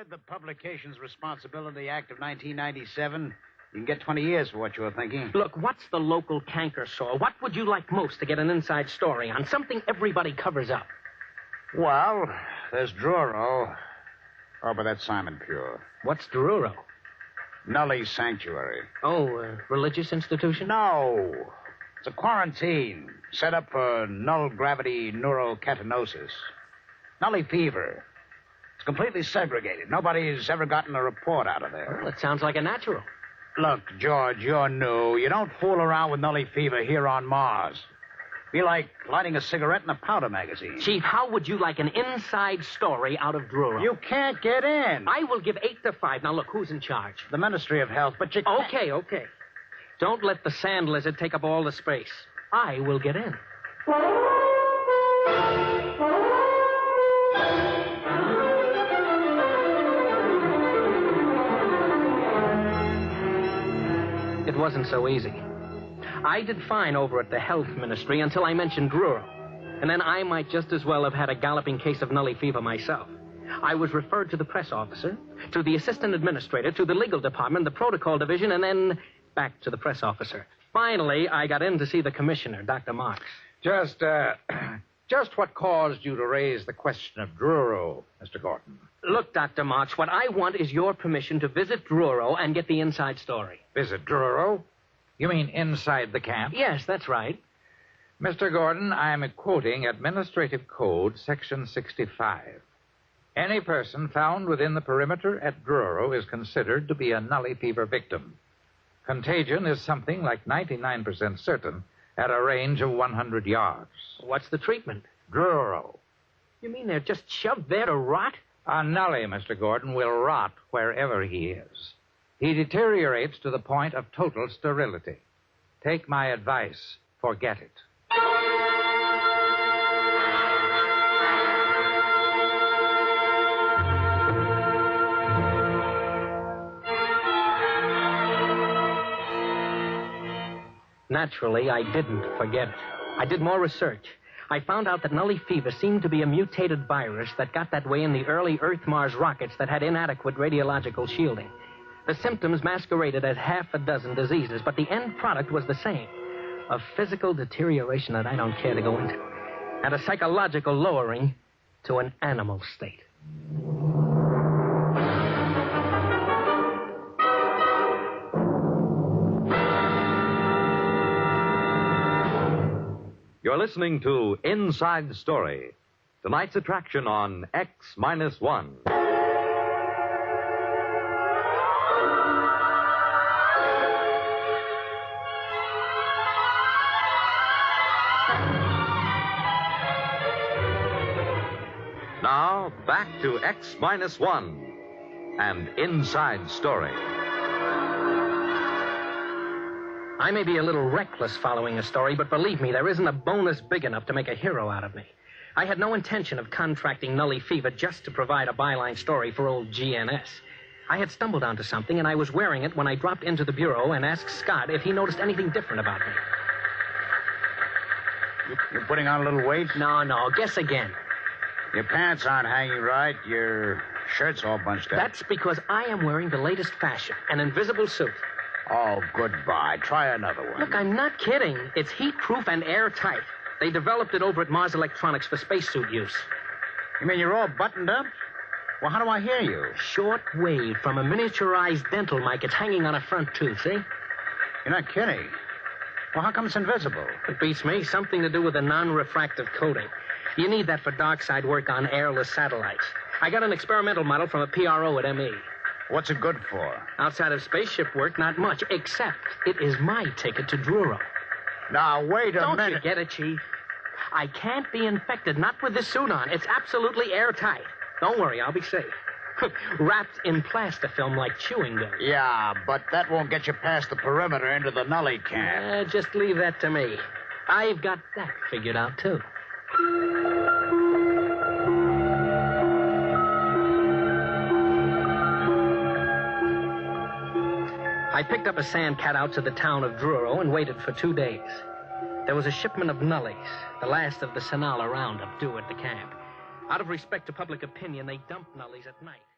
read the Publications Responsibility Act of 1997? You can get 20 years for what you were thinking. Look, what's the local canker sore? What would you like most to get an inside story on? Something everybody covers up. Well, there's Druro. Oh, but that's Simon Pure. What's Druro? Nully Sanctuary. Oh, religious institution? No. It's a quarantine set up for null-gravity neurocatinosis. Nully fever. It's completely segregated. Nobody's ever gotten a report out of there. Well, it sounds like a natural. Look, George, you're new. You don't fool around with Nully fever here on Mars. Be like lighting a cigarette in a powder magazine. Chief, how would you like an inside story out of Druro? You can't get in. I will give 8 to 5. Now, look, who's in charge? The Ministry of Health, but you can't... Okay. Don't let the sand lizard take up all the space. I will get in. It wasn't so easy. I did fine over at the Health Ministry until I mentioned Druro. And then I might just as well have had a galloping case of Nully fever myself. I was referred to the press officer, to the assistant administrator, to the legal department, the protocol division, and then back to the press officer. Finally, I got in to see the commissioner, Dr. Marks. Just what caused you to raise the question of Druro, Mr. Gordon? Look, Dr. Marks, what I want is your permission to visit Druro and get the inside story. Visit Druro? You mean inside the camp? Yes, that's right. Mr. Gordon, I am quoting Administrative Code, Section 65. Any person found within the perimeter at Druro is considered to be a Nully fever victim. Contagion is something like 99% certain at a range of 100 yards. What's the treatment? Druro. You mean they're just shoved there to rot? A Nully, Mr. Gordon, will rot wherever he is. He deteriorates to the point of total sterility. Take my advice. Forget it. Naturally, I didn't forget it. I did more research. I found out that Nully fever seemed to be a mutated virus that got that way in the early Earth-Mars rockets that had inadequate radiological shielding. The symptoms masqueraded as half a dozen diseases, but the end product was the same. A physical deterioration that I don't care to go into, and a psychological lowering to an animal state. You're listening to Inside Story, tonight's attraction on X-1. Now, back to X-1 and Inside Story. I may be a little reckless following a story, but believe me, there isn't a bonus big enough to make a hero out of me. I had no intention of contracting Nully fever just to provide a byline story for old GNS. I had stumbled onto something, and I was wearing it when I dropped into the bureau and asked Scott if he noticed anything different about me. You're putting on a little weight? No, guess again. Your pants aren't hanging right. Your shirt's all bunched up. That's because I am wearing the latest fashion, an invisible suit. Oh, goodbye. Try another one. Look, I'm not kidding. It's heat-proof and airtight. They developed it over at Mars Electronics for spacesuit use. You mean you're all buttoned up? Well, how do I hear you? Short wave from a miniaturized dental mic. It's hanging on a front tooth, see? You're not kidding. Well, how come it's invisible? It beats me. Something to do with the non-refractive coating. You need that for dark side work on airless satellites. I got an experimental model from a PRO at ME. What's it good for? Outside of spaceship work, not much, except it is my ticket to Druro. Now, wait a minute. Don't you get it, Chief? I can't be infected, not with this suit on. It's absolutely airtight. Don't worry, I'll be safe. Wrapped in plastifilm like chewing gum. Yeah, but that won't get you past the perimeter into the Nully camp. Just leave that to me. I've got that figured out, too. I picked up a sandcat out to the town of Druro and waited for 2 days. There was a shipment of Nullies, the last of the Sinala roundup, due at the camp. Out of respect to public opinion, they dumped Nullies at night.